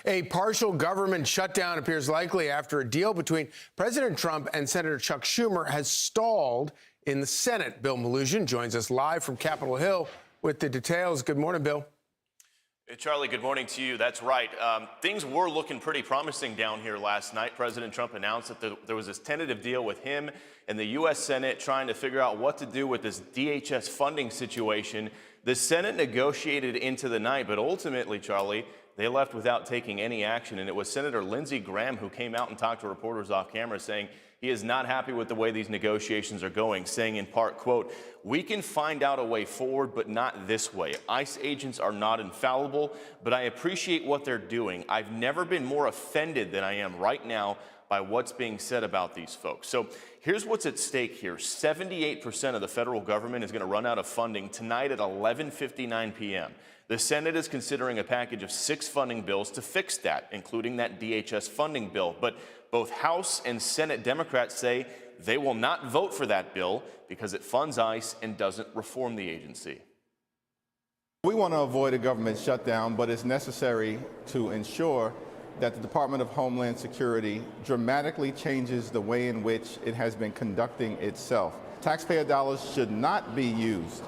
A partial government shutdown appears likely after a deal between President Trump and Senator Chuck Schumer has stalled in the Senate. Bill Melugin joins us live from Capitol Hill with the details. Good morning, Bill. Hey, Charlie, good morning to you. That's right. Things were looking pretty promising down here last night. President Trump announced that there was this tentative deal with him and the U.S. Senate trying to figure out what to do with this DHS funding situation. The Senate negotiated into the night, but ultimately, Charlie, they left without taking any action. And it was Senator Lindsey Graham who came out and talked to reporters off camera saying he is not happy with the way these negotiations are going, saying in part, quote, "We can find out a way forward, but not this way. ICE agents are not infallible, but I appreciate what they're doing. I've never been more offended than I am right now by what's being said about these folks." So here's what's at stake here. 78% of the federal government is going to run out of funding tonight at 11:59 p.m. The Senate is considering a package of 6 funding bills to fix that, including that DHS funding bill. But both House and Senate Democrats say they will not vote for that bill because it funds ICE and doesn't reform the agency. We want to avoid a government shutdown, but it's necessary to ensure that the Department of Homeland Security dramatically changes the way in which it has been conducting itself. Taxpayer dollars should not be used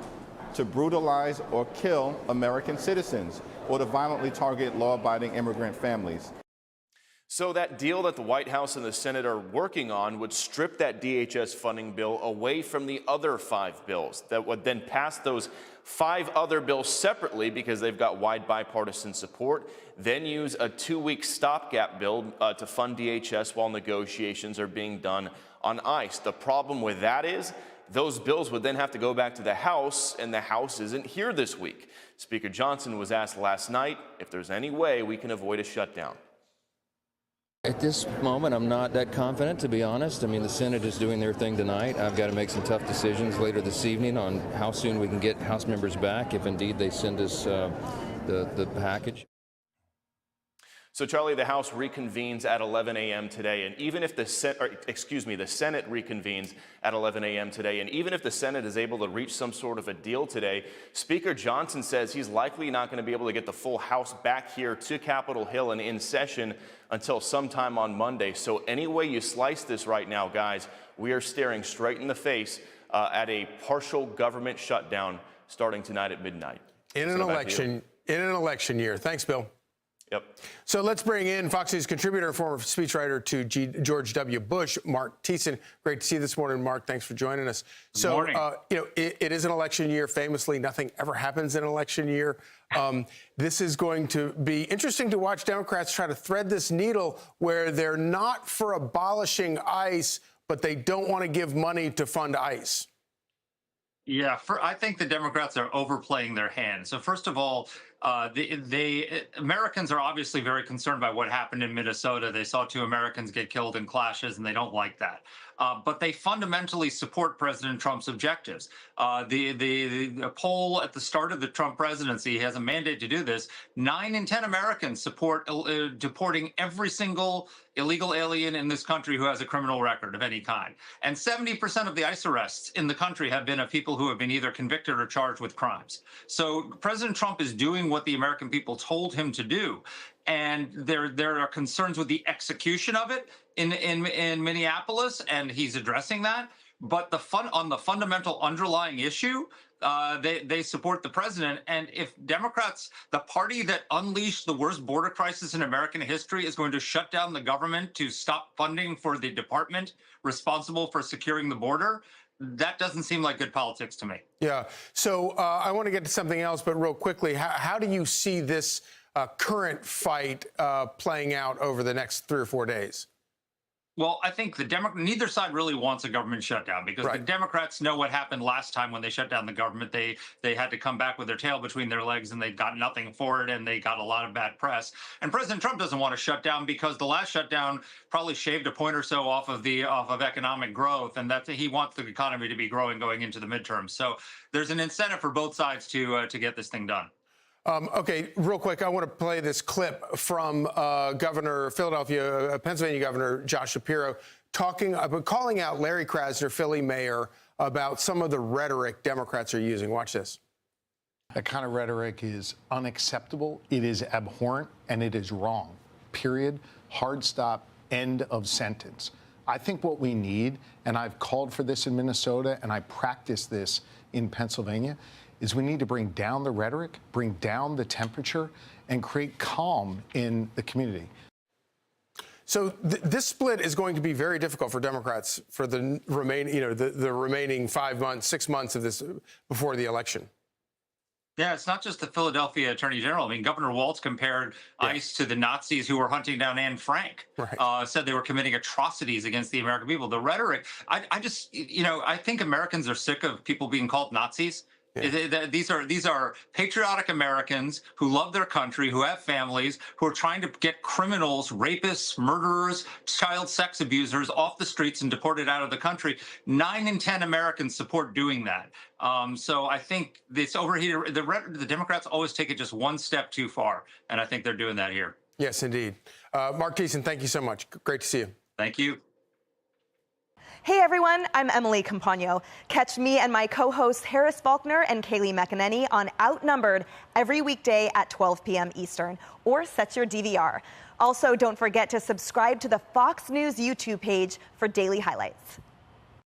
to brutalize or kill American citizens or to violently target law-abiding immigrant families. So that deal that the White House and the Senate are working on would strip that DHS funding bill away from the other 5 bills that would then pass those 5 other bills separately because they've got wide bipartisan support, then use a 2-week stopgap bill to fund DHS while negotiations are being done on ICE. The problem with that is those bills would then have to go back to the House, and the House isn't here this week. Speaker Johnson was asked last night if there's any way we can avoid a shutdown. At this moment, I'm not that confident, to be honest. I mean, the Senate is doing their thing tonight. I've got to make some tough decisions later this evening on how soon we can get House members back, if indeed they send us the package. So, Charlie, the House reconvenes at 11 a.m. today, and even if the Senate reconvenes at 11 a.m. today, and even if the Senate is able to reach some sort of a deal today, Speaker Johnson says he's likely not going to be able to get the full House back here to Capitol Hill and in session until sometime on Monday. So any way you slice this right now, guys, we are staring straight in the face at a partial government shutdown starting tonight at midnight. In an election year. Thanks, Bill. Yep. So let's bring in Fox News contributor and former speechwriter to George W. Bush, Marc Thiessen. Great to see you this morning, Marc. Thanks for joining us. Good morning. It is an election year. Famously, nothing ever happens in an election year. This is going to be interesting to watch Democrats try to thread this needle where they're not for abolishing ICE, but they don't want to give money to fund ICE. Yeah, I think the Democrats are overplaying their hand. So first of all, Americans are obviously very concerned by what happened in Minnesota. They saw 2 Americans get killed in clashes, and they don't like that. But they fundamentally support President Trump's objectives. The poll at the start of the Trump presidency has a mandate to do this. 9 in 10 Americans support deporting every single illegal alien in this country who has a criminal record of any kind. And 70% of the ICE arrests in the country have been of people who have been either convicted or charged with crimes. So President Trump is doing what the American people told him to do. And there are concerns with the execution of it in Minneapolis, and he's addressing that. But on the fundamental underlying issue, they support the president. And if Democrats, the party that unleashed the worst border crisis in American history, is going to shut down the government to stop funding for the department responsible for securing the border, that doesn't seem like good politics to me. Yeah. So I want to get to something else, but real quickly, how do you see this current fight playing out over the next 3 or 4 days? Well, I think neither side really wants a government shutdown because the Democrats know what happened last time when they shut down the government. They had to come back with their tail between their legs, and they got nothing for it, and they got a lot of bad press. And President Trump doesn't want to shut down because the last shutdown probably shaved a point or so off of economic growth, and that he wants the economy to be growing going into the midterms. So there's an incentive for both sides to get this thing done. Okay, real quick, I want to play this clip from Pennsylvania Governor Josh Shapiro calling out Larry Krasner, Philly mayor, about some of the rhetoric Democrats are using. Watch this. That kind of rhetoric is unacceptable, it is abhorrent, and it is wrong. period, hard stop, end of sentence. I think what we need, and I've called for this in Minnesota, and I practice this in Pennsylvania, is we need to bring down the rhetoric, bring down the temperature, and create calm in the community. So this split is going to be very difficult for Democrats for the remaining 5 months, 6 months of this before the election. Yeah, it's not just the Philadelphia Attorney General. I mean, Governor Walz compared ICE to the Nazis who were hunting down Anne Frank. Right. Said they were committing atrocities against the American people. The rhetoric, I just, I think Americans are sick of people being called Nazis. Yeah. These are patriotic Americans who love their country, who have families, who are trying to get criminals, rapists, murderers, child sex abusers off the streets and deported out of the country. 9 in 10 Americans support doing that. So I think this overheated, the Democrats always take it just one step too far, and I think they're doing that here. Yes, indeed. Marc Thiessen, thank you so much. Great to see you. Thank you. Hey everyone, I'm Emily Campagno. Catch me and my co-hosts Harris Faulkner and Kaylee McEnany on Outnumbered every weekday at 12 p.m. Eastern, or set your DVR. Also, don't forget to subscribe to the Fox News YouTube page for daily highlights.